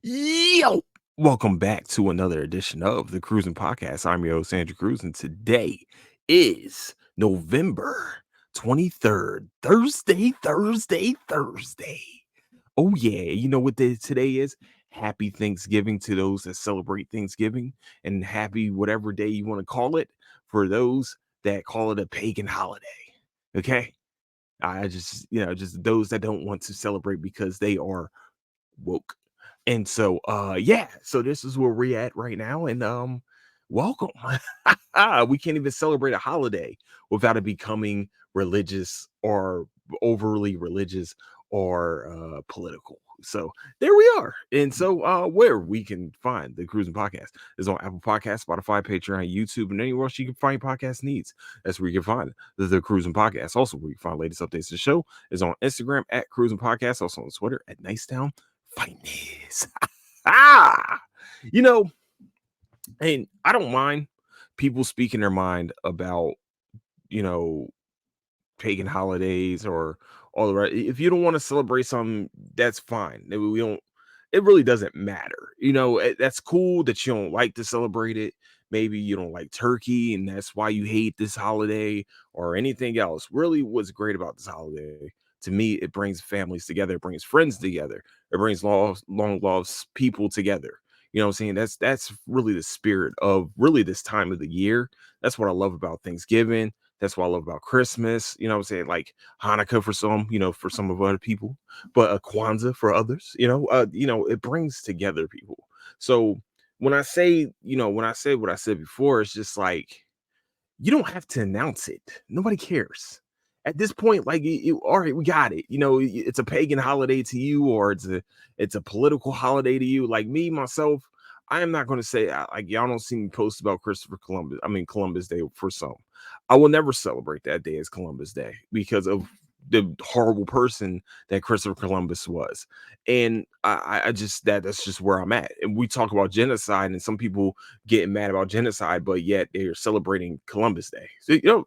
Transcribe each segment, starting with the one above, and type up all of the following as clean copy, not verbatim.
Yo, welcome back to another edition of the Cruising Podcast. I'm your host, Andrew Cruz, and today is November 23rd, Thursday. Oh, yeah, you know what today is? Happy Thanksgiving to those that celebrate Thanksgiving, and happy whatever day you want to call it for those that call it a pagan holiday. Okay. I just, just those that don't want to celebrate because they are woke. And so yeah, so this is where we're at right now. And welcome. We can't even celebrate a holiday without it becoming religious or overly religious or political. So there we are. And so where we can find the Cruising Podcast is on Apple Podcasts, Spotify, Patreon, YouTube, and anywhere else you can find podcast needs. That's where you can find the Cruising Podcast. Also, where you can find latest updates to the show is on Instagram at Cruising Podcast, also on Twitter at Nicetown Finance. ah, you know, and I don't mind people speaking their mind about, you know, pagan holidays or all the right. If you don't want to celebrate something, that's fine. We don't. It really doesn't matter. That's cool that you don't like to celebrate it. Maybe you don't like turkey, and that's why you hate this holiday or anything else. Really, what's great about this holiday to me, it brings families together, it brings friends together, it brings long lost people together. You know what I'm saying? That's really the spirit of really this time of the year. That's what I love about Thanksgiving. That's what I love about Christmas. You know what I'm saying? Like Hanukkah for some, for some of other people, but Kwanzaa for others, it brings together people. So when I say what I said before, it's just like you don't have to announce it. Nobody cares. At this point, like all right, we got it. It's a pagan holiday to you, or it's a political holiday to you. Like me, myself, I am not going to say like y'all don't see me post about Christopher Columbus. I mean Columbus Day for some. I will never celebrate that day as Columbus Day because of the horrible person that Christopher Columbus was. And I just that's just where I'm at. And we talk about genocide, and some people getting mad about genocide, but yet they're celebrating Columbus Day. So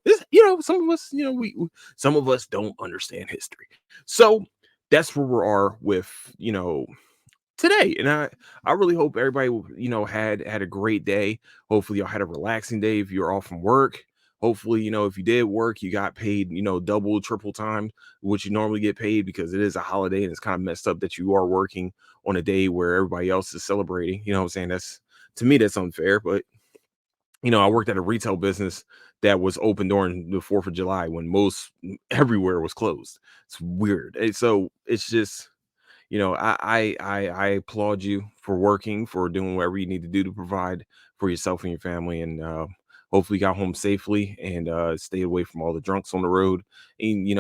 some of us, some of us don't understand history. So that's where we are with today. And I really hope everybody had a great day. Hopefully y'all had a relaxing day if you're off from work. Hopefully, if you did work, you got paid, double, triple time, what you normally get paid because it is a holiday and it's kind of messed up that you are working on a day where everybody else is celebrating. You know what I'm saying? That's to me, that's unfair. But I worked at a retail business that was open during the 4th of July when most everywhere was closed. It's weird. And so it's just I applaud you for working, for doing whatever you need to do to provide for yourself and your family, and hopefully you got home safely and stayed away from all the drunks on the road. And you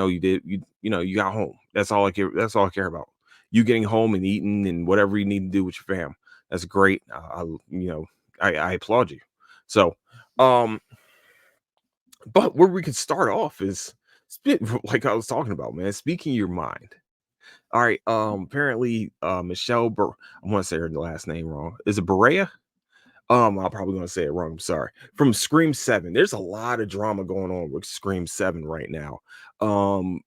got home. That's all I care. That's all I care about. You getting home and eating and whatever you need to do with your fam. That's great. I applaud you. So, um, but where we can start off is like I was talking about, man. Speaking your mind. All right. Apparently, I want to say her last name wrong. Is it Berea? I'm probably gonna say it wrong. I'm sorry. From Scream 7. There's a lot of drama going on with Scream 7 right now. Um,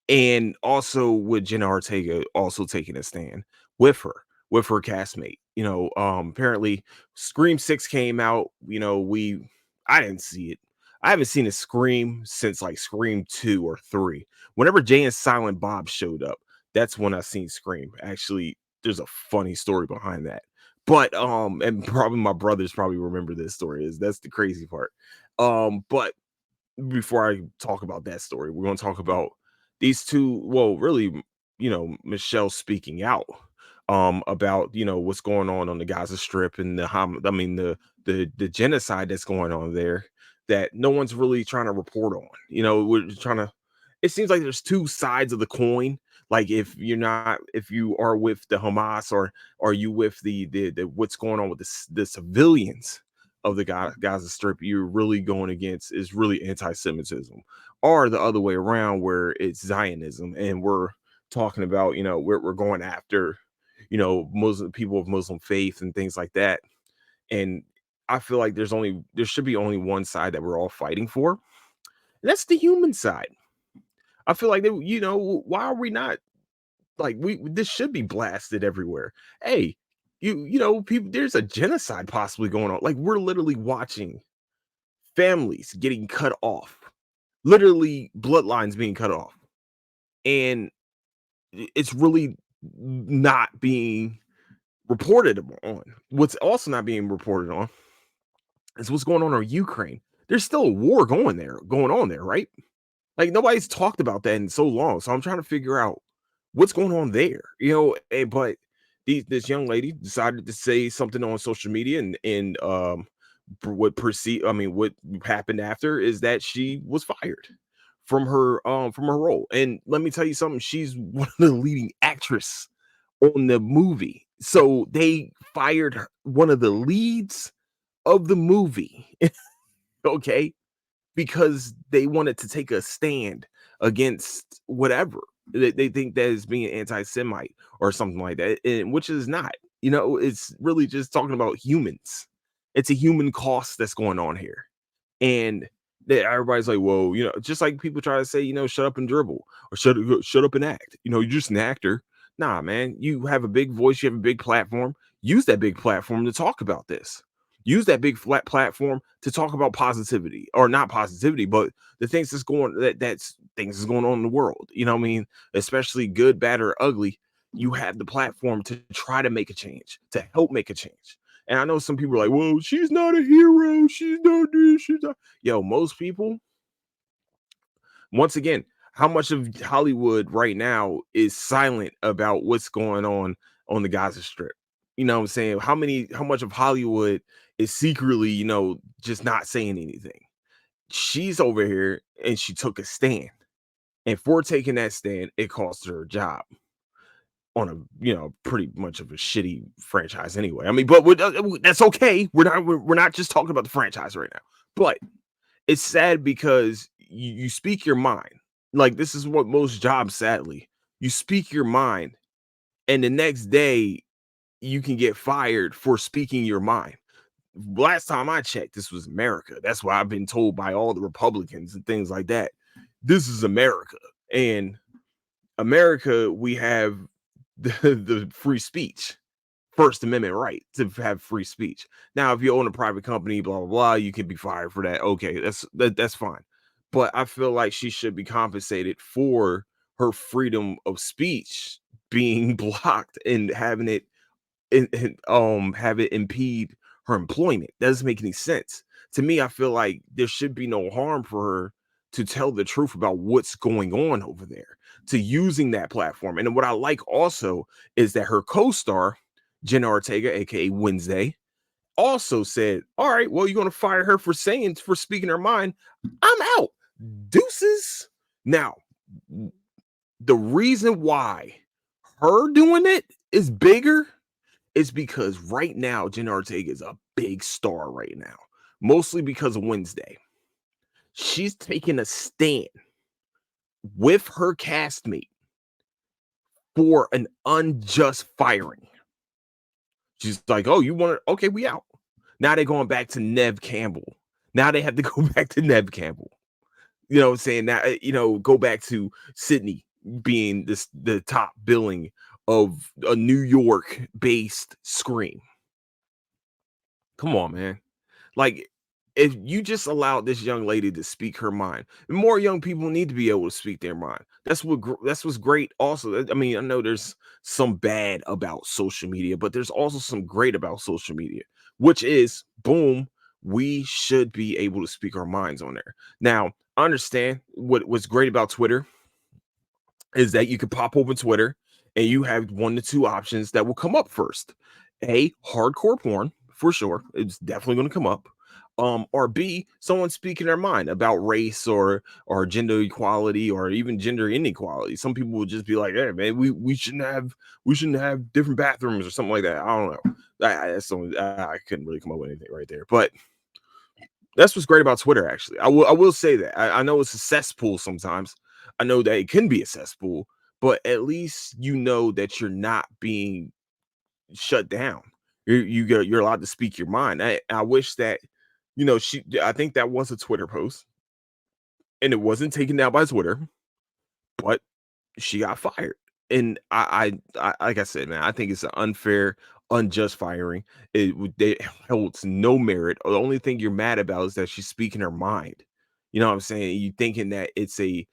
and also with Jenna Ortega also taking a stand with her castmate. Apparently Scream 6 came out. I didn't see it. I haven't seen a Scream since like Scream 2 or 3. Whenever Jay and Silent Bob showed up, that's when I seen Scream. Actually, there's a funny story behind that. But and probably my brothers probably remember this story. Is that's the crazy part. But before I talk about that story, we're gonna talk about these two. Well, really, Michelle speaking out about what's going on the Gaza Strip and the genocide that's going on there that no one's really trying to report on. We're trying to. It seems like there's two sides of the coin. Like if you are with the Hamas or are you with the what's going on with the civilians of the Gaza Strip, you're really going against is really anti-Semitism, or the other way around where it's Zionism, and we're talking about we're going after Muslim people of Muslim faith and things like that. And I feel like there should be only one side that we're all fighting for, and that's the human side. I feel like why are we not like we this should be blasted everywhere. Hey, people, there's a genocide possibly going on. Like we're literally watching families getting cut off, literally bloodlines being cut off, and it's really not being reported on. What's also not being reported on is what's going on in Ukraine. There's still a war going on there, right? Like nobody's talked about that in so long. So I'm trying to figure out what's going on there, but this young lady decided to say something on social media, and what happened after is that she was fired from her role. And let me tell you something, she's one of the leading actress on the movie. So they fired one of the leads of the movie, okay, because they wanted to take a stand against whatever they think that is being anti-Semite or something like that, and which is not. It's really just talking about humans. It's a human cost that's going on here, and that everybody's like, "Whoa," just like people try to say, "Shut up and dribble," or "Shut up and act." You're just an actor. Nah, man, you have a big voice, you have a big platform. Use that big platform to talk about this. Use that big flat platform to talk about positivity, or not positivity, but the things that's things that's going on in the world. You know what I mean? Especially good, bad, or ugly. You have the platform to try to make a change, to help make a change. And I know some people are like, "Well, she's not a hero. She's not this. She's not." Yo, most people, once again, how much of Hollywood right now is silent about what's going on the Gaza Strip? You know what I'm saying? How much of Hollywood is secretly, just not saying anything? She's over here and she took a stand. And for taking that stand, it cost her a job on a, pretty much of a shitty franchise anyway. I mean, but that's okay. We're not just talking about the franchise right now. But it's sad because you speak your mind. Like this is what most jobs, sadly, you speak your mind, and the next day you can get fired for speaking your mind. Last time I checked, this was America. That's why I've been told by all the Republicans and things like that. This is America, and America, we have the free speech. First Amendment right to have free speech. Now, if you own a private company, blah blah blah, you can be fired for that. Okay, that's fine. But I feel like she should be compensated for her freedom of speech being blocked and having it have it impede her employment. That doesn't make any sense. To me, I feel like there should be no harm for her to tell the truth about what's going on over there, to using that platform. And what I like also is that her co-star, Jenna Ortega, aka Wednesday, also said, "All right, well, you're gonna fire her for speaking her mind. I'm out. Deuces." Now, the reason why her doing it is bigger is because right now Jenna Ortega is a big star right now, mostly because of Wednesday. She's taking a stand with her castmate for an unjust firing. She's like, "Oh, you want to? Okay, we out." Now they're going back to Nev Campbell. Now they have to go back to Nev Campbell. You know what I'm saying? Now, go back to Sydney being the top billing of a New York based Scream. Come on, man. Like, if you just allowed this young lady to speak her mind, more young people need to be able to speak their mind. That's what's great. Also, I mean, I know there's some bad about social media, but there's also some great about social media, which is boom. We should be able to speak our minds on there. Now, I understand what's great about Twitter is that you can pop open Twitter and you have one to two options that will come up first. A, hardcore porn, for sure. It's definitely going to come up. Or B, someone speaking their mind about race or gender equality or even gender inequality. Some people will just be like, "Hey man, we shouldn't have different bathrooms or something like that." I don't know. I couldn't really come up with anything right there. But that's what's great about Twitter, actually. I will say that. I know it's a cesspool sometimes. I know that it can be a cesspool, but at least you know that you're not being shut down. You're allowed to speak your mind. I wish that, I think that was a Twitter post and it wasn't taken down by Twitter, but she got fired. And I like I said, man, I think it's an unfair, unjust firing. It holds no merit. The only thing you're mad about is that she's speaking her mind. You know what I'm saying? You thinking that it's a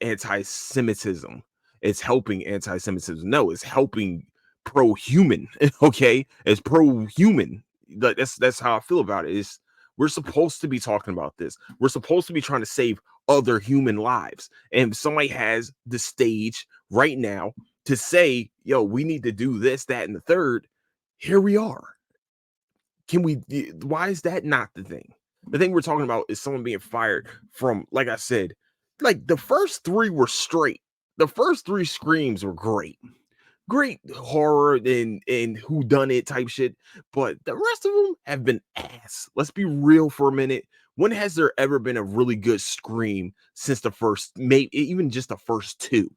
anti-Semitism. It's helping anti-Semitism. No, it's helping pro-human. Okay, it's pro-human. That's how I feel about it. Is we're supposed to be talking about this. We're supposed to be trying to save other human lives. And if somebody has the stage right now to say, yo, we need to do this, that, and the third, here we are. Why is that not the thing? The thing we're talking about is someone being fired from, like I said, like the first three were straight. The first three screams were great. Great horror and who done it type shit, but the rest of them have been ass. Let's be real for a minute. When has there ever been a really good scream since the first, maybe even just the first two?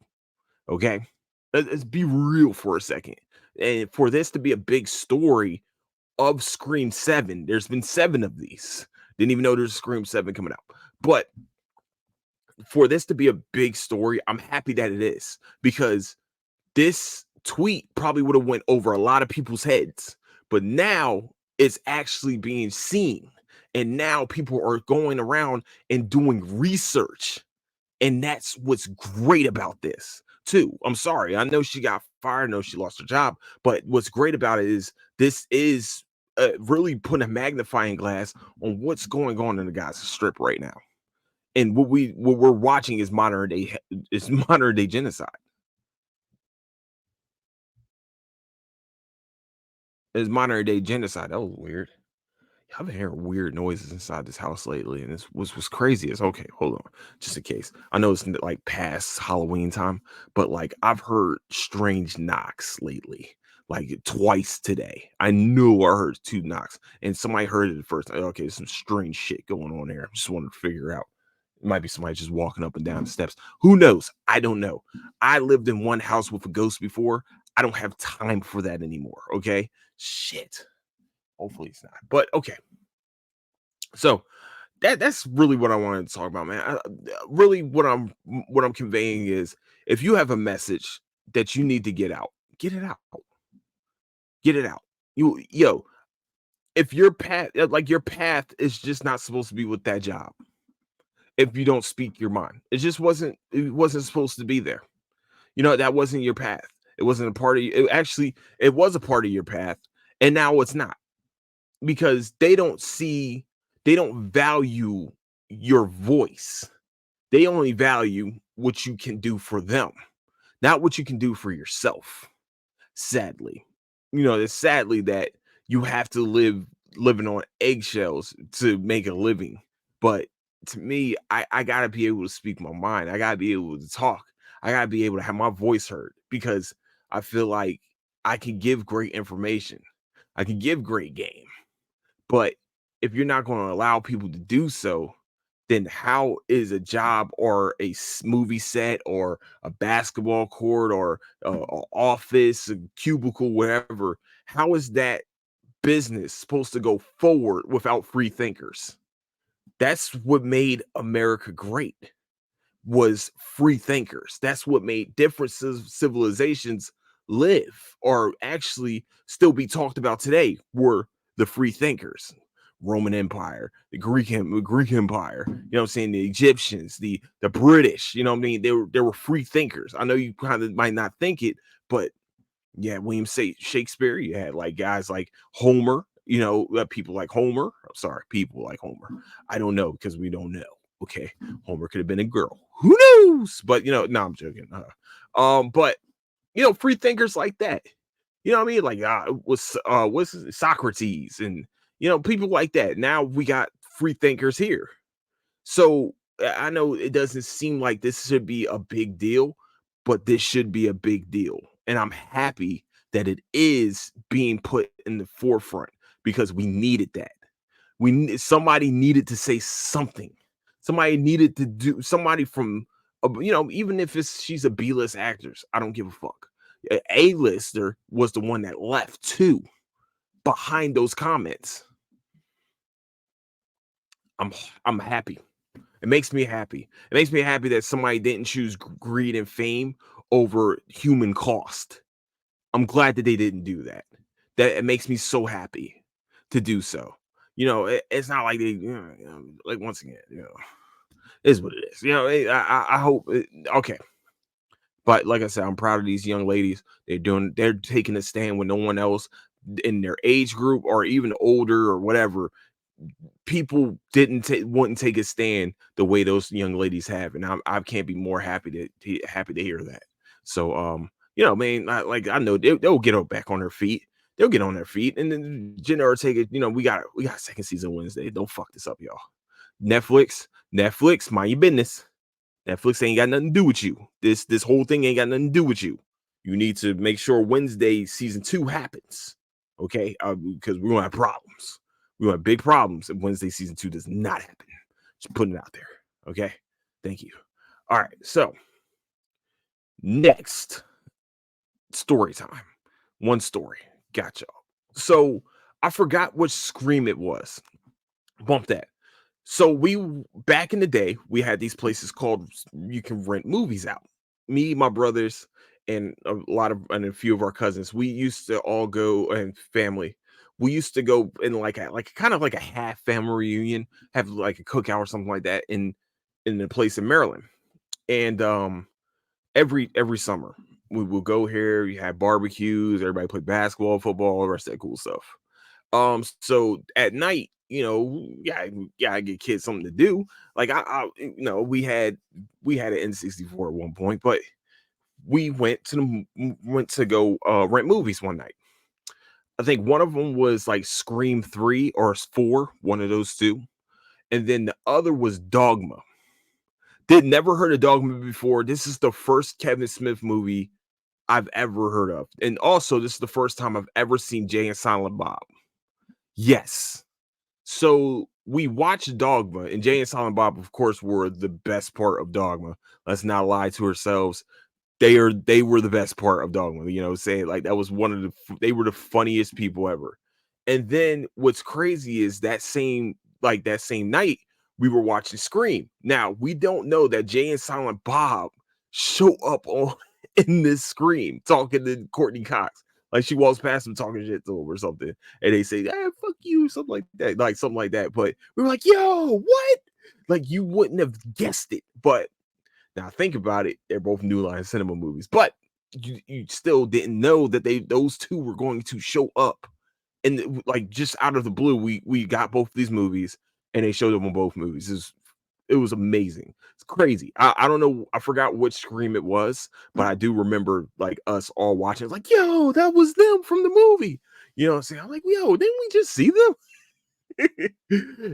Okay. Let's be real for a second. And for this to be a big story of Scream 7, there's been seven of these. Didn't even know there's a Scream 7 coming out. But for this to be a big story, I'm happy that it is because this tweet probably would have went over a lot of people's heads. But now it's actually being seen. And now people are going around and doing research, and that's what's great about this, too. I'm sorry. I know she got fired. I know she lost her job. But what's great about it is this is really putting a magnifying glass on what's going on in the Gaza Strip right now. And what we're watching is modern day genocide. Is modern day genocide. That was weird. I've been hearing weird noises inside this house lately, and this was crazy. Is okay. Hold on, just in case. I know it's like past Halloween time, but like I've heard strange knocks lately, like twice today. I knew I heard two knocks, and somebody heard it at first. Like, okay, there's some strange shit going on there. Just wanted to figure out. It might be somebody just walking up and down the steps. Who knows? I don't know. I lived in one house with a ghost before. I don't have time for that anymore. Okay, shit. Hopefully it's not. But okay. So that's really what I wanted to talk about, man. Really, what I'm conveying is, if you have a message that you need to get out, get it out. Get it out. Yo, if your path, like your path, is just not supposed to be with that job. If you don't speak your mind, it just wasn't. It wasn't supposed to be there. That wasn't your path. It wasn't a part of you. Actually, it was a part of your path, and now it's not, because they don't value your voice. They only value what you can do for them, not what you can do for yourself. Sadly, it's sadly that you have to living on eggshells to make a living. But to me, I gotta be able to speak my mind. I gotta be able to talk. I gotta be able to have my voice heard, because I feel like I can give great information. I can give great game. But if you're not going to allow people to do so, then how is a job or a movie set or a basketball court or a office, a cubicle, wherever, how is that business supposed to go forward without free thinkers? That's what made America great, was free thinkers. That's what made different civilizations live, or actually still be talked about today, were the free thinkers. Roman Empire, the Greek Empire, what I'm saying, the Egyptians, the British, what I mean? They were free thinkers. I know you kind of might not think it, but yeah, William say Shakespeare, you had like guys like Homer, people like Homer. I'm sorry, people like Homer. I don't know, because we don't know. Okay, Homer could have been a girl. Who knows? But no, I'm joking. But free thinkers like that. You know what I mean? Like what's Socrates, and people like that. Now we got free thinkers here. So I know it doesn't seem like this should be a big deal, but this should be a big deal. And I'm happy that it is being put in the forefront, because we needed that. Somebody needed to say something. Somebody needed to do, somebody from even if she's a B-list actress, I don't give a fuck. A-lister was the one that left too, behind those comments. I'm I'm happy. It makes me happy. It makes me happy that somebody didn't choose greed and fame over human cost. I'm glad that they didn't do that. That it makes me so happy to do so. It's not like they, like once again, is what it is. I hope. Okay, but like I said, I'm proud of these young ladies. They're taking a stand when no one else in their age group or even older or whatever people wouldn't take a stand the way those young ladies have, and I can't be more happy to hear that. So, man, I know they'll get her back on her feet. They'll get on their feet, and then Jenna Ortega. We got second season Wednesday. Don't fuck this up, y'all. Netflix, mind your business. Netflix ain't got nothing to do with you. This whole thing ain't got nothing to do with you. You need to make sure Wednesday season 2 happens. Okay? Because we're gonna have problems. We're gonna have big problems if Wednesday season 2 does not happen. Just putting it out there. Okay. Thank you. All right. So next story time. One story. Gotcha. So I forgot which Scream it was. Bump that. So back in the day, we had these places called you can rent movies out. Me, my brothers, and a few of our cousins, we used to all go and family. We used to go in like kind of like a half family reunion, have like a cookout or something like that in a place in Maryland. And every summer we will go here, you have barbecues, everybody play basketball, football, all the rest of that cool stuff. So at night, yeah, I get kids something to do. Like we had an N64 at one point, but we went to go rent movies one night. I think one of them was like Scream 3 or 4, one of those two. And then the other was Dogma. Did never heard of Dogma before. This is the first Kevin Smith movie I've ever heard of. And also, this is the first time I've ever seen Jay and Silent Bob. Yes. So we watched Dogma, and Jay and Silent Bob, of course, were the best part of Dogma. Let's not lie to ourselves. They were the best part of Dogma. Saying like that was they were the funniest people ever. And then what's crazy is that same night we were watching Scream. Now we don't know that Jay and Silent Bob show up on in this Scream talking to Courtney Cox. Like she walks past him talking shit to him or something, and they say, "Hey, fuck you," something like that. But we were like, "Yo, what?" Like you wouldn't have guessed it. But now think about it; they're both New Line Cinema movies, but you still didn't know that those two were going to show up, and like just out of the blue, we got both these movies, and they showed up on both movies. It was amazing. It's crazy. I don't know. I forgot which Scream it was, but I do remember like us all watching. Like, yo, that was them from the movie. You know what I'm saying? I'm like, yo, didn't we just see them?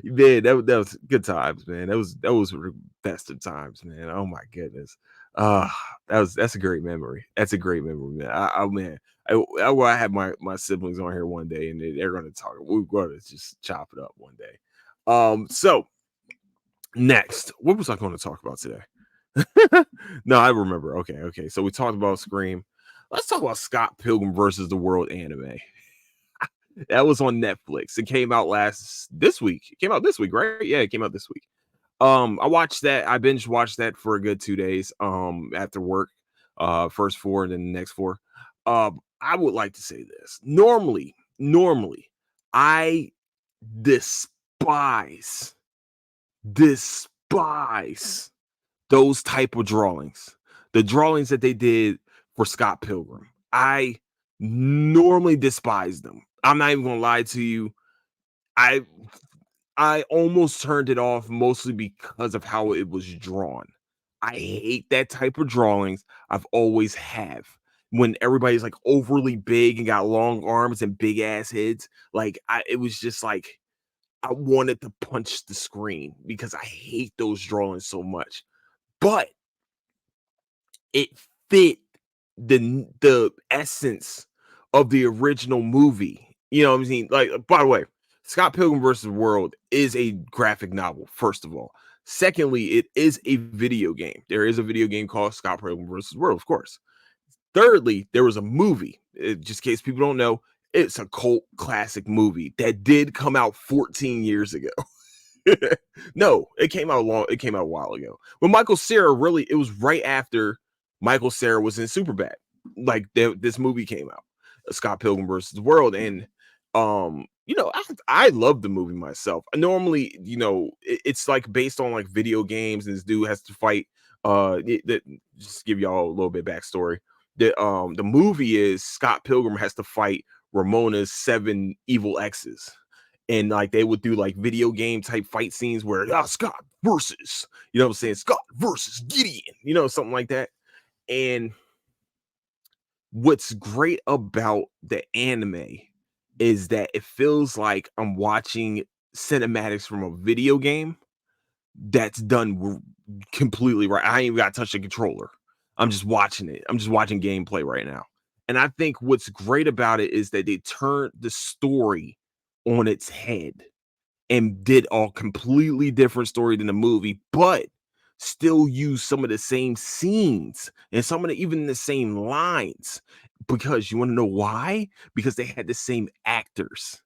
Man, that was good times, man. That was best of times, man. Oh my goodness. Uh that's a great memory. That's a great memory, man. Man, I have my siblings on here one day, and they're gonna talk. We're gonna just chop it up one day. So next, what was I going to talk about today? No, I remember. Okay. So we talked about Scream. Let's talk about Scott Pilgrim versus the World anime. That was on Netflix. It came out this week. It came out this week, right? Yeah, it came out this week. I watched that. I binge watched that for a good 2 days. After work. First four and then the next four. I would like to say this. Normally, I despise despise those type of drawings. The drawings that they did for Scott Pilgrim. I normally despise them. I'm not even gonna lie to you. I I almost turned it off mostly because of how it was drawn. I hate that type of drawings. I've always have. When everybody's like overly big and got long arms and big ass heads, it was just like I wanted to punch the screen because I hate those drawings so much. But it fit the essence of the original movie. You know what I'm saying? Like, by the way, Scott Pilgrim versus the World is a graphic novel, first of all. Secondly, it is a video game. There is a video game called Scott Pilgrim versus the World, of course. Thirdly, there was a movie. Just in case people don't know, it's a cult classic movie that did come out 14 years ago. No, it came out a while ago. When Michael Cera it was right after Michael Cera was in Superbad. Like this movie came out. Scott Pilgrim versus the World. And I love the movie myself. Normally, it's like based on like video games, and this dude has to fight. Just give y'all a little bit backstory. The movie is Scott Pilgrim has to fight Ramona's 7 evil exes. And like they would do like video game type fight scenes where Scott versus, what I'm saying, Scott versus Gideon, something like that. And what's great about the anime is that it feels like I'm watching cinematics from a video game that's done completely right. I ain't even got to touch the controller. I'm just watching it. I'm just watching gameplay right now. And I think what's great about it is that they turned the story on its head and did a completely different story than the movie, but still use some of the same scenes and some of the even the same lines. Because you want to know why? Because they had the same actors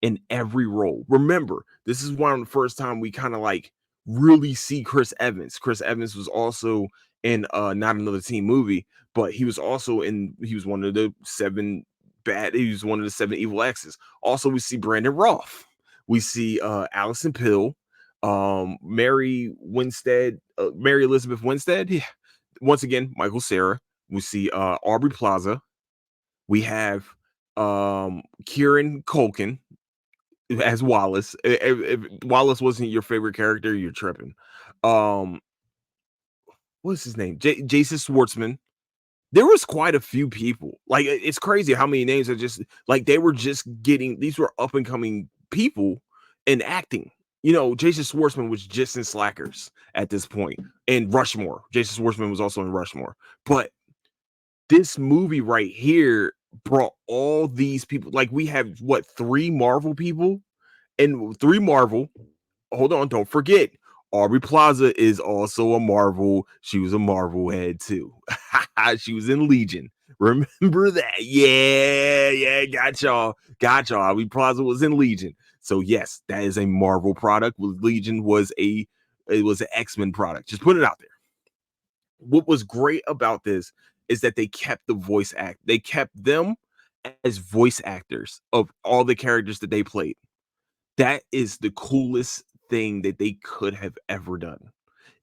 in every role. Remember, this is one of the first time we kind of like really see Chris Evans. Chris Evans was also in Not Another Teen Movie, but he was one of the he was one of the 7 evil exes. Also, we see Brandon Roth. We see Allison Pill, Mary Elizabeth Winstead. Yeah. Once again, Michael Cera. We see Aubrey Plaza. We have Kieran Culkin as Wallace. If Wallace wasn't your favorite character, you're tripping. Um, what's his name? Jason Schwartzman. There was quite a few people. Like it's crazy how many names are just like they were just getting. These were up and coming people in acting. Jason Schwartzman was just in Slackers at this point, and Rushmore. Jason Schwartzman was also in Rushmore. But this movie right here brought all these people. Like we have what 3 Marvel people and 3 Marvel. Hold on, don't forget. Aubrey Plaza is also a Marvel. She was a Marvel head too. She was in Legion. Remember that? Yeah, got y'all. Got y'all. Aubrey Plaza was in Legion. So yes, that is a Marvel product. Legion was an X-Men product. Just put it out there. What was great about this is that they kept the voice act. They kept them as voice actors of all the characters that they played. That is the coolest thing that they could have ever done.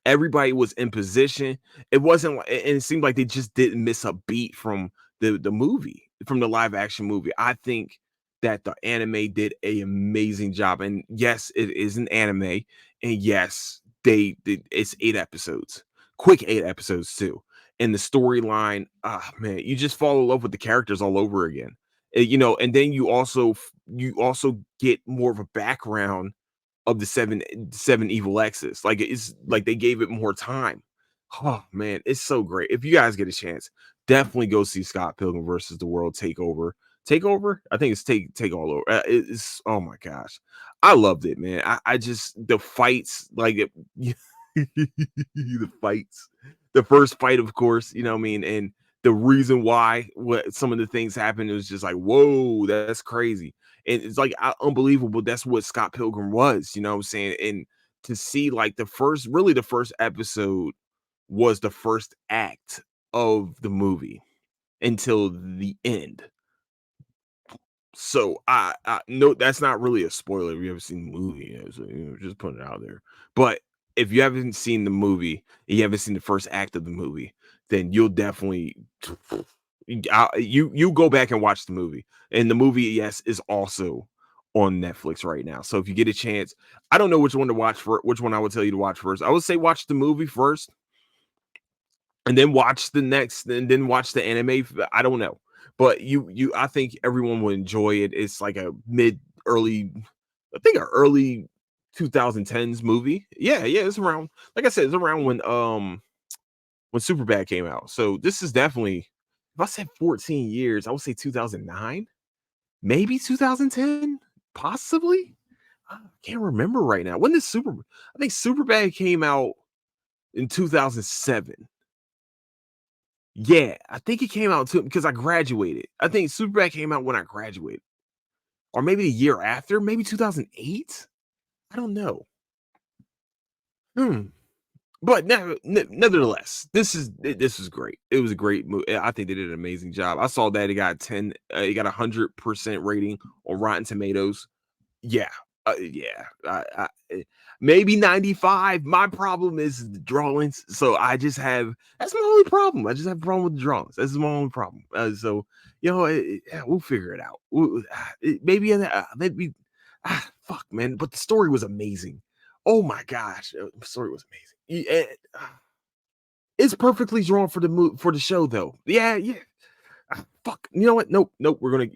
Everybody was in position. It wasn't and it seemed like they just didn't miss a beat from the movie, from the live action movie. I think that the anime did a amazing job. And yes, it is an anime. And yes, it's 8 episodes. Quick 8 episodes too. And the storyline, man, you just fall in love with the characters all over again. And then you also get more of a background of the seven evil exes. Like it's like they gave it more time. Oh man, it's so great. If you guys get a chance, definitely go see Scott Pilgrim versus the World Takeover. Takeover? I think it's take all over. It's oh my gosh. I loved it, man. I just the fights, like the fights. The first fight, of course, you know what I mean, and the reason why what some of the things happened, it was just like, whoa, that's crazy. And it's like unbelievable. That's what Scott Pilgrim was, you know what I'm saying? And to see like the first episode was the first act of the movie until the end. So I no, that's not really a spoiler if you haven't seen the movie. Yeah, so, just putting it out there. But if you haven't seen the movie, and you haven't seen the first act of the movie, then you'll definitely you go back and watch the movie. And the movie, yes, is also on Netflix right now. So if you get a chance, I don't know which one to watch for. Which one I would tell you to watch first. I would say watch the movie first and then watch the next and then watch the anime. I don't know, but I think everyone will enjoy it. It's like a mid early, I think a early 2010s movie. Yeah, it's around, like I said, it's around when Superbad came out. So this is definitely, if I said 14 years, I would say 2009, maybe 2010, possibly. I can't remember right now. When did I think Superbad came out in 2007. Yeah, I think it came out too because I graduated. I think Superbad came out when I graduated, or maybe the year after, maybe 2008. I don't know. Hmm. But nevertheless, this is great. It was a great movie. I think they did an amazing job. I saw that it got 100% rating on Rotten Tomatoes. Yeah. Yeah. Maybe 95. My problem is the drawings. So I just have that's my only problem. I just have a problem with the drawings. That's my only problem. So yeah, we'll figure it out. Maybe fuck, man. But the story was amazing. Oh my gosh, the story was amazing. It's perfectly drawn for for the show, though. Yeah, yeah. Fuck. You know what? Nope, nope. We're gonna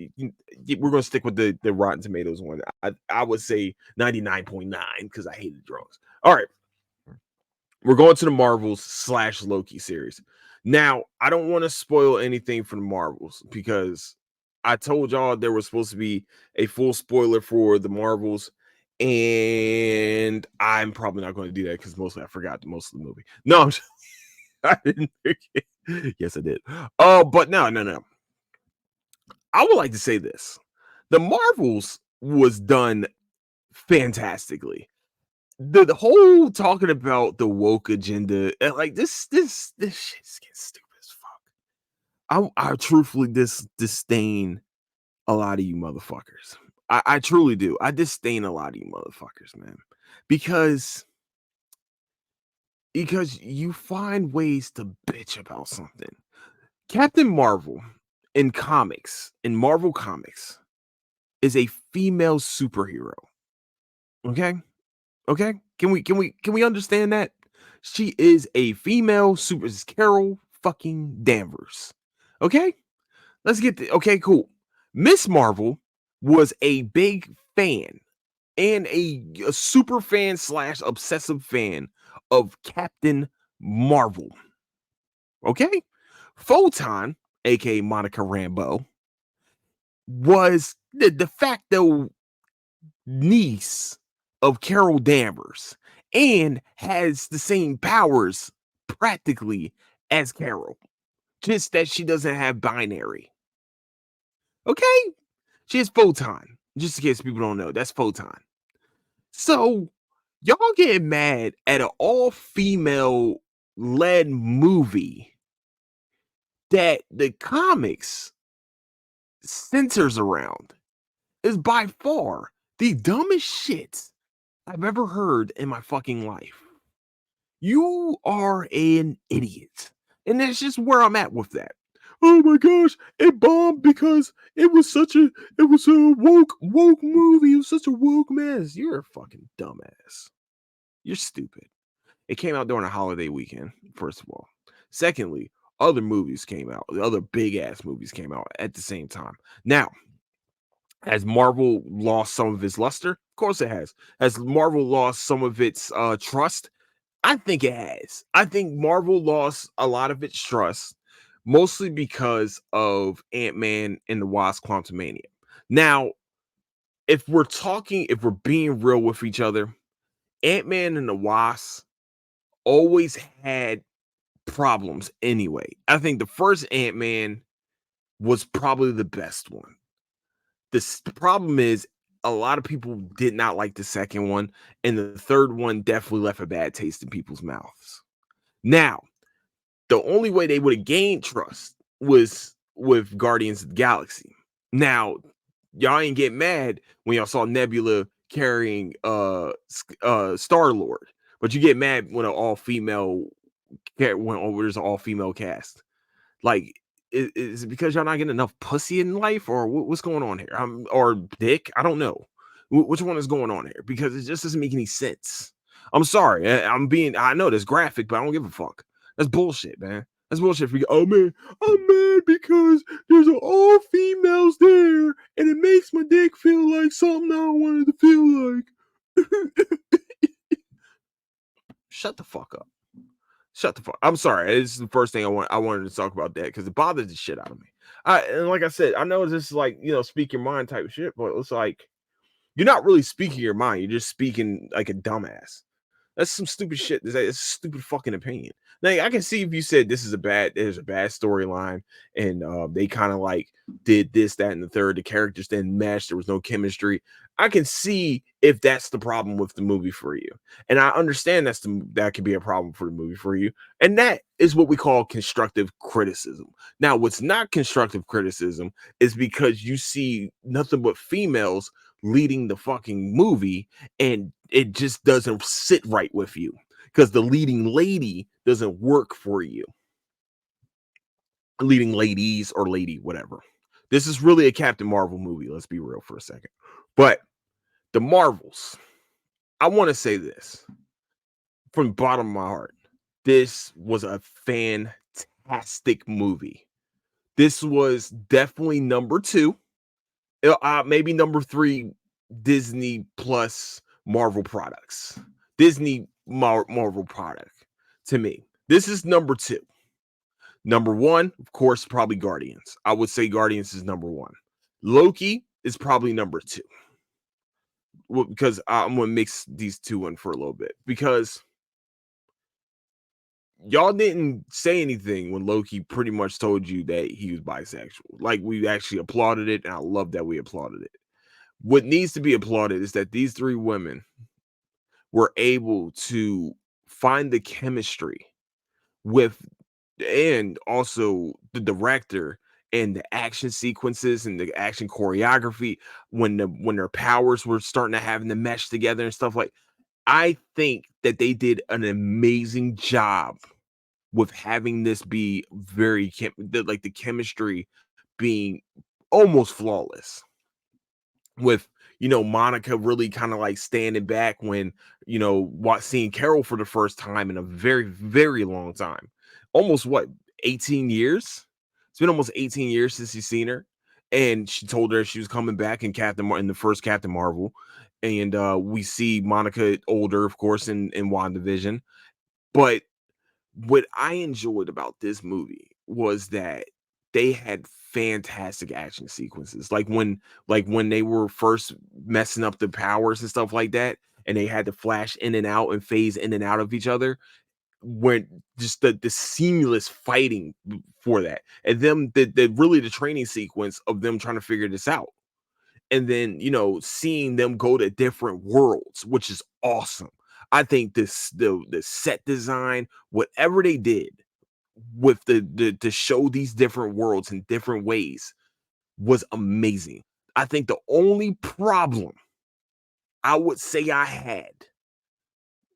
stick with the Rotten Tomatoes one. I would say 99.9 because I hated drawings. All right, we're going to the Marvels slash Loki series. Now, I don't want to spoil anything from the Marvels because I told y'all there was supposed to be a full spoiler for the Marvels, and I'm probably not going to do that because mostly I forgot most of the movie. No, I didn't. Yes, I did. Oh, but no, no, no. I would like to say this. The Marvels was done fantastically. The whole talking about the woke agenda, like this shit's getting stupid as fuck. I truthfully disdain a lot of you motherfuckers. I truly do. I disdain a lot of you motherfuckers, man. Because you find ways to bitch about something. Captain Marvel in Marvel Comics is a female superhero. Okay? Okay? Can we understand that? She is a female super Carol fucking Danvers. Okay? Let's get okay, cool. Miss Marvel was a big fan and a super fan slash obsessive fan of Captain Marvel. Okay? Photon, aka Monica Rambeau, was the de facto niece of Carol Danvers and has the same powers practically as Carol, just that she doesn't have binary. Okay? She has photon, just in case people don't know. That's photon. So, y'all getting mad at an all female led movie that the comics centers around is by far the dumbest shit I've ever heard in my fucking life. You are an idiot. And that's just where I'm at with that. Oh my gosh, it bombed because it was a woke movie. It was such a woke mess. You're a fucking dumbass. You're stupid. It came out during a holiday weekend, first of all. Secondly, other movies came out. Other big ass movies came out at the same time. Now, has Marvel lost some of its luster? Of course it has. Has Marvel lost some of its trust? I think it has. I think Marvel lost a lot of its trust, mostly because of Ant-Man and the Wasp Quantumania. Now, if we're being real with each other, Ant-Man and the Wasp always had problems anyway. I think the first Ant-Man was probably the best one. The problem is a lot of people did not like the second one, and the third one definitely left a bad taste in people's mouths. Now, the only way they would have gained trust was with Guardians of the Galaxy. Now, y'all ain't get mad when y'all saw Nebula carrying Star Lord, but you get mad when an all female when there's an all female cast. Like, is it because y'all not getting enough pussy in life, or what's going on here? Or dick? I don't know. Which one is going on here? Because it just doesn't make any sense. I'm sorry. I know that's graphic, but I don't give a fuck. That's bullshit, man. That's bullshit for you. Oh man, I'm mad because there's all females there, and it makes my dick feel like something I don't want it to feel like. Shut the fuck up. Shut the fuck. I'm sorry. This is the first thing I wanted to talk about that because it bothers the shit out of me. And like I said, I know this is like speak your mind type of shit, but it's like you're not really speaking your mind. You're just speaking like a dumbass. That's some stupid shit. It's a stupid fucking opinion. Now I can see if you said there's a bad storyline, and they kind of like did this, that, and the third. The characters didn't mesh. There was no chemistry. I can see if that's the problem with the movie for you. And I understand that could be a problem for the movie for you. And that is what we call constructive criticism. Now, what's not constructive criticism is because you see nothing but females leading the fucking movie and it just doesn't sit right with you because the leading lady doesn't work for you. Leading ladies or lady, whatever. This is really a Captain Marvel movie. Let's be real for a second. But the Marvels, I want to say this from the bottom of my heart. This was a fantastic movie. This was definitely number two, maybe number three Disney plus Marvel products. Marvel product to me. This is number two. Number one, of course, probably Guardians. I would say Guardians is number one. Loki is probably number two. Well, because I'm gonna mix these two in for a little bit because y'all didn't say anything when Loki pretty much told you that he was bisexual. Like we actually applauded it, and I love that we applauded it. What needs to be applauded is that these three women were able to find the chemistry with and also the director and the action sequences and the action choreography when their powers were starting to having to mesh together and stuff like I think that they did an amazing job with having this be like the chemistry being almost flawless with Monica really kind of like standing back when seeing Carol for the first time in a very very long time, almost what 18 years. It's been almost 18 years since he's seen her, and she told her she was coming back in in the first Captain Marvel, and we see Monica older of course in WandaVision. But what I enjoyed about this movie was that they had fantastic action sequences. Like when they were first messing up the powers and stuff like that, and they had to flash in and out and phase in and out of each other, when just the seamless fighting for that. And them the really the training sequence of them trying to figure this out. And then, seeing them go to different worlds, which is awesome. I think the set design, whatever they did with the to show these different worlds in different ways was amazing. I think the only problem I would say I had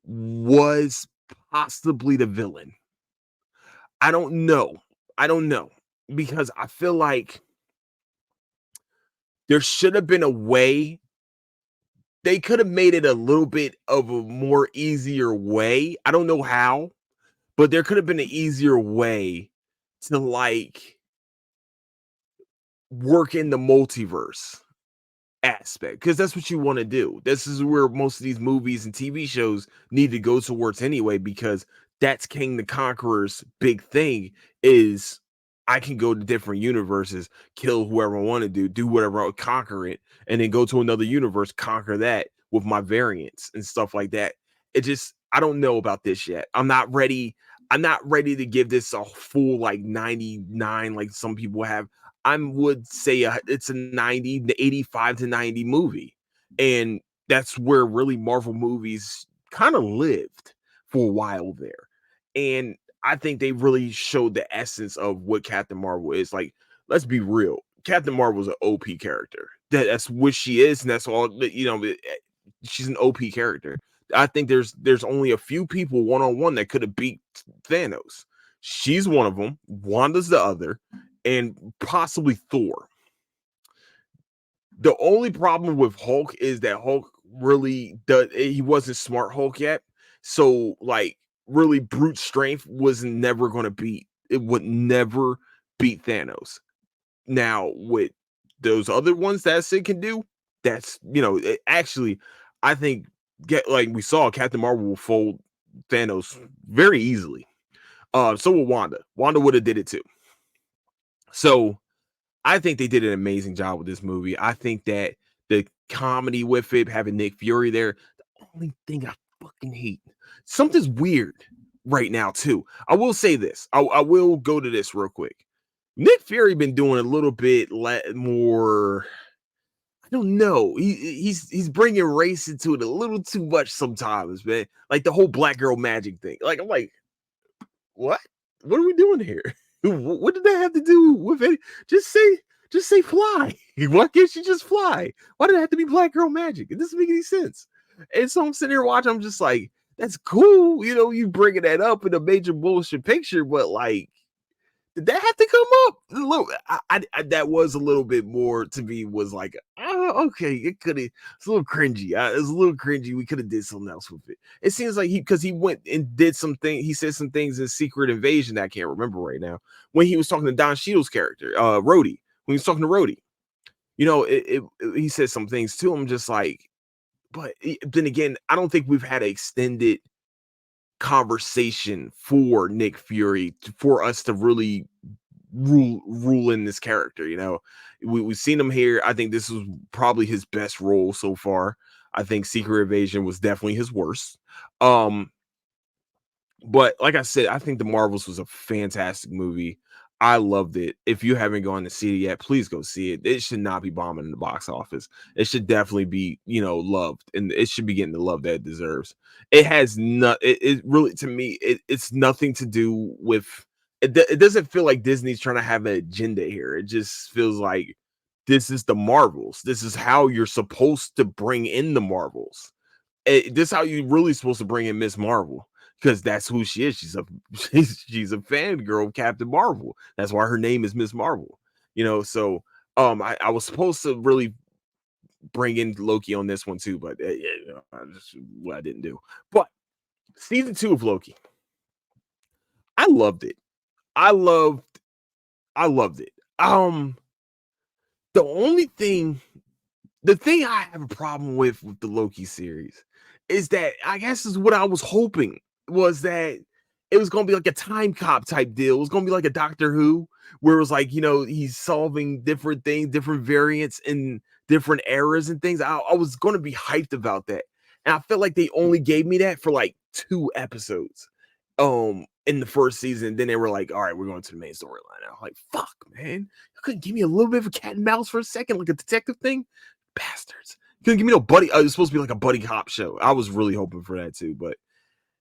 was possibly the villain. I don't know. I don't know because I feel like there should have been a way they could have made it a little bit of a more easier way. I don't know how, but there could have been an easier way to like work in the multiverse aspect because that's what you want to do. This is where most of these movies and TV shows need to go towards anyway, because that's King the Conqueror's big thing is I can go to different universes, kill whoever I want to do whatever, conquer it, and then go to another universe, conquer that with my variants and stuff like that. It just I don't know about this yet. I'm not ready. I'm not ready to give this a full like 99 like some people have. I would say it's a 90, 85 to 90 movie. And that's where really Marvel movies kind of lived for a while there. And I think they really showed the essence of what Captain Marvel is. Like, let's be real. Captain Marvel is an OP character. That's what she is, and that's all. She's an OP character. I think there's only a few people one on one that could have beat Thanos. She's one of them. Wanda's the other, and possibly Thor. The only problem with Hulk is that Hulk really does he wasn't smart Hulk yet. So like really brute strength was never going to beat it would never beat Thanos. Now with those other ones that Sid can do, that's actually I think get like we saw Captain Marvel will fold Thanos very easily. So will Wanda. Wanda would have did it too. So I think they did an amazing job with this movie. I think that the comedy with it, having Nick Fury there, the only thing I fucking hate, something's weird right now too. I will say this. I will go to this real quick. Nick Fury been doing a little bit more. I don't know. He's bringing race into it a little too much sometimes, man. Like the whole black girl magic thing. Like I'm like, what? What are we doing here? What did that have to do with it? Just say, just say fly. Why can't she just fly? Why did it have to be black girl magic? It doesn't make any sense. And so I'm sitting here watching. I'm just like, that's cool. You bringing that up in a major bullshit picture, but like, did that have to come up? Look, that was a little bit more to me. Was like, oh, okay, it could have. It's a little cringy. It's a little cringy. We could have did something else with it. It seems like because he went and did something. He said some things in Secret Invasion that I can't remember right now. When he was talking to Don Cheadle's character, Rhodey, when he was talking to Rhodey, he said some things too. I'm just like, but then again, I don't think we've had an extended conversation for Nick Fury for us to really rule in this character. We've seen him here. I think this was probably his best role so far. I think Secret Invasion was definitely his worst. But like I said, I think The Marvels was a fantastic movie. I loved it. If you haven't gone to see it yet, please go see it. It should not be bombing in the box office. It should definitely be, loved, and it should be getting the love that it deserves. It has not. It really, to me, it's nothing to do with. It doesn't feel like Disney's trying to have an agenda here. It just feels like this is the Marvels. This is how you're supposed to bring in the Marvels. This is how you really supposed to bring in Miss Marvel, because that's who she is. She's a fangirl of Captain Marvel. That's why her name is Miss Marvel. So I was supposed to really bring in Loki on this one too, but what I didn't do. But season 2 of Loki, I loved it. I loved I loved it. The only thing the thing I have a problem with the Loki series is that I guess is what I was hoping was that it was gonna be like a time cop type deal. It was gonna be like a Doctor Who, where it was like, he's solving different things, different variants in different eras and things. I was gonna be hyped about that. And I felt like they only gave me that for like 2 episodes in the first season. Then they were like, all right, we're going to the main storyline now. Like, fuck, man. You couldn't give me a little bit of a cat and mouse for a second, like a detective thing? Bastards. You couldn't give me no buddy. It was supposed to be like a buddy cop show. I was really hoping for that too, but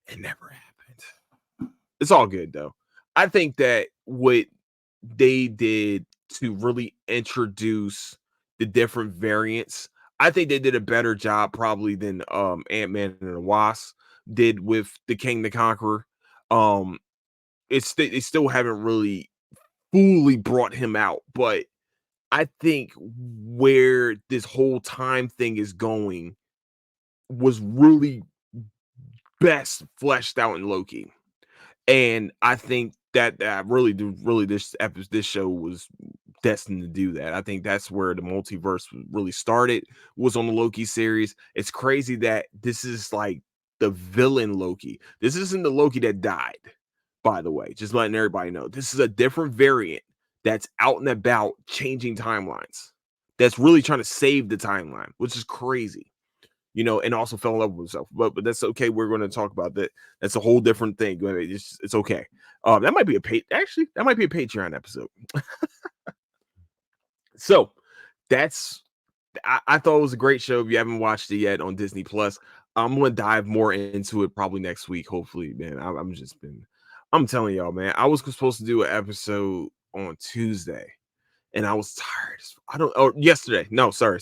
it never happened. It's all good though. I think that what they did to really introduce the different variants, I think they did a better job probably than Ant-Man and the Wasp did with the King the Conqueror. Um, they still haven't really fully brought him out, but I think where this whole time thing is going was really best fleshed out in Loki. And I think that really this show was destined to do that. I think that's where the multiverse really started, was on the Loki series. It's crazy that this is like the villain Loki. This isn't the Loki that died, by the way. Just letting everybody know. This is a different variant that's out and about changing timelines. That's really trying to save the timeline, which is crazy. And also fell in love with himself. But that's okay. We're going to talk about that. That's a whole different thing. It's okay. That might be that might be a Patreon episode. So that's I thought it was a great show. If you haven't watched it yet on Disney Plus, I'm gonna dive more into it probably next week. Hopefully, man. I'm telling y'all, man. I was supposed to do an episode on Tuesday, and I was tired. I don't. Oh, yesterday. No, sorry.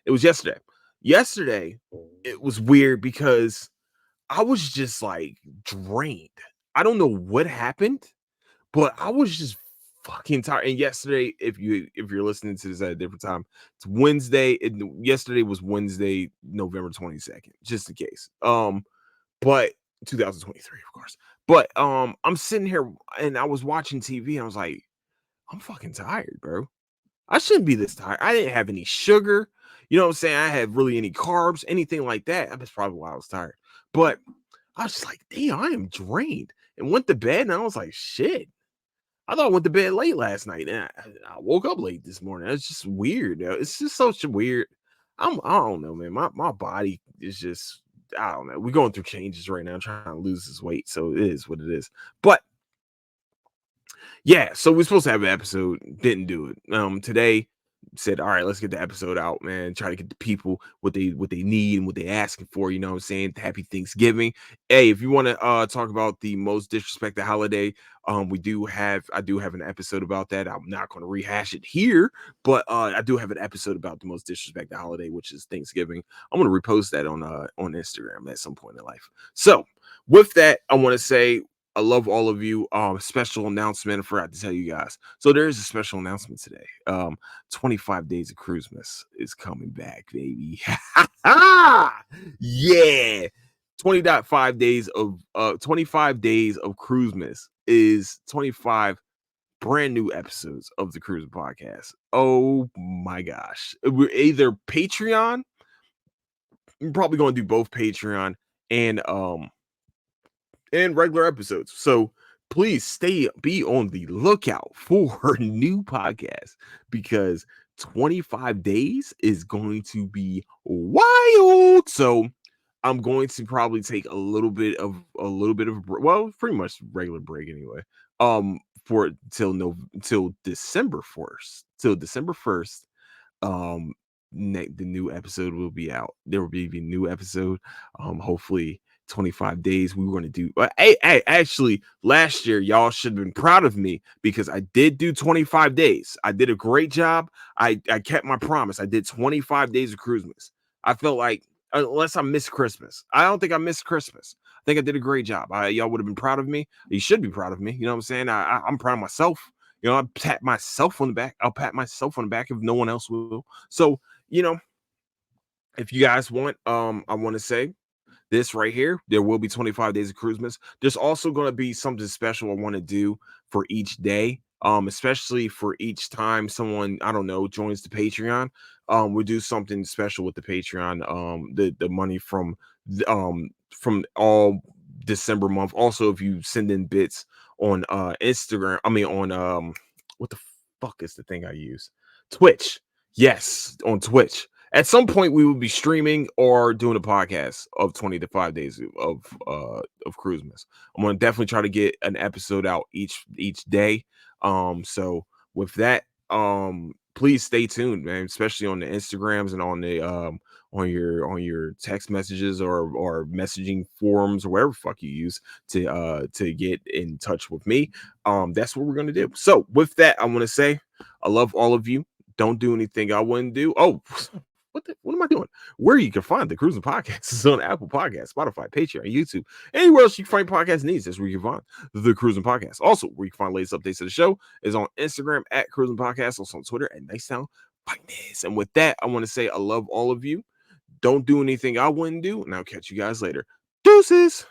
It was yesterday. Yesterday, it was weird because I was just like drained. I don't know what happened, but I was just fucking tired. And yesterday, if you're listening to this at a different time, it's Wednesday. Yesterday was Wednesday, November 22nd, just in case. But 2023, of course. But I'm sitting here and I was watching TV and I was like, I'm fucking tired, bro. I shouldn't be this tired. I didn't have any sugar. You know what I'm saying? I had really any carbs, anything like that. That's probably why I was tired. But I was just like, damn, I am drained. And went to bed and I was like, shit. I thought I went to bed late last night. And I woke up late this morning. It's just weird. It's just such a weird. I don't know, man. My body is just, I don't know. We're going through changes right now. I'm trying to lose this weight. So it is what it is. But yeah, so we're supposed to have an episode. Didn't do it. Today said, all right, let's get the episode out, man. Try to get the people what they need and what they asking for. You know what I'm saying? Happy Thanksgiving. Hey, if you want to talk about the most disrespected holiday, I do have an episode about that. I'm not going to rehash it here, but I do have an episode about the most disrespected holiday, which is Thanksgiving. I'm going to repost that on Instagram at some point in life. So with that, I want to say I love all of you. Special announcement. I forgot to tell you guys. So there is a special announcement today. 25 Days of Christmas is coming back, baby. Yeah. 20.5 days of 25 days of Christmas is 25 brand new episodes of the Cruising Podcast. Oh my gosh. We're either Patreon. I'm probably going to do both Patreon and regular episodes. So please be on the lookout for new podcasts because 25 days is going to be wild. So I'm going to probably take well, pretty much regular break anyway. For till no till December 1st. Till December 1st. um The new episode will be out. There will be a new episode, hopefully 25 days. We were going to do actually last year y'all should have been proud of me because I did do 25 days. I did a great job. I kept my promise. I did 25 days of Christmas. I felt like, unless I missed Christmas, I don't think I missed Christmas. I think I did a great job. Y'all would have been proud of me. You should be proud of me. You know what I'm saying? I'm proud of myself. You know, I pat myself on the back. I'll pat myself on the back if no one else will. So, you know, if you guys want, I want to say this right here. There will be 25 days of Christmas. There's also going to be something special I want to do for each day. Especially for each time someone, I don't know, joins the Patreon. We'll do something special with the Patreon. The money from all December month. Also, if you send in bits on Instagram, I mean on what the fuck is the thing I use? Twitch. Yes, on Twitch. At some point, we will be streaming or doing a podcast of 25 days of Christmas. I'm gonna definitely try to get an episode out each day. So with that, please stay tuned, man. Especially on the Instagrams and on the on your text messages or messaging forums or whatever fuck you use to get in touch with me. That's what we're gonna do. So with that, I want to say I love all of you. Don't do anything I wouldn't do. Oh, what am I doing? Where you can find the Cruising Podcast is on Apple Podcasts, Spotify, Patreon, YouTube, anywhere else you can find podcast needs. That's where you can find the Cruising Podcast. Also, where you can find latest updates of the show is on Instagram at Cruising Podcast, also on Twitter at Nice Sound Finance. And with that, I want to say I love all of you. Don't do anything I wouldn't do, and I'll catch you guys later. Deuces.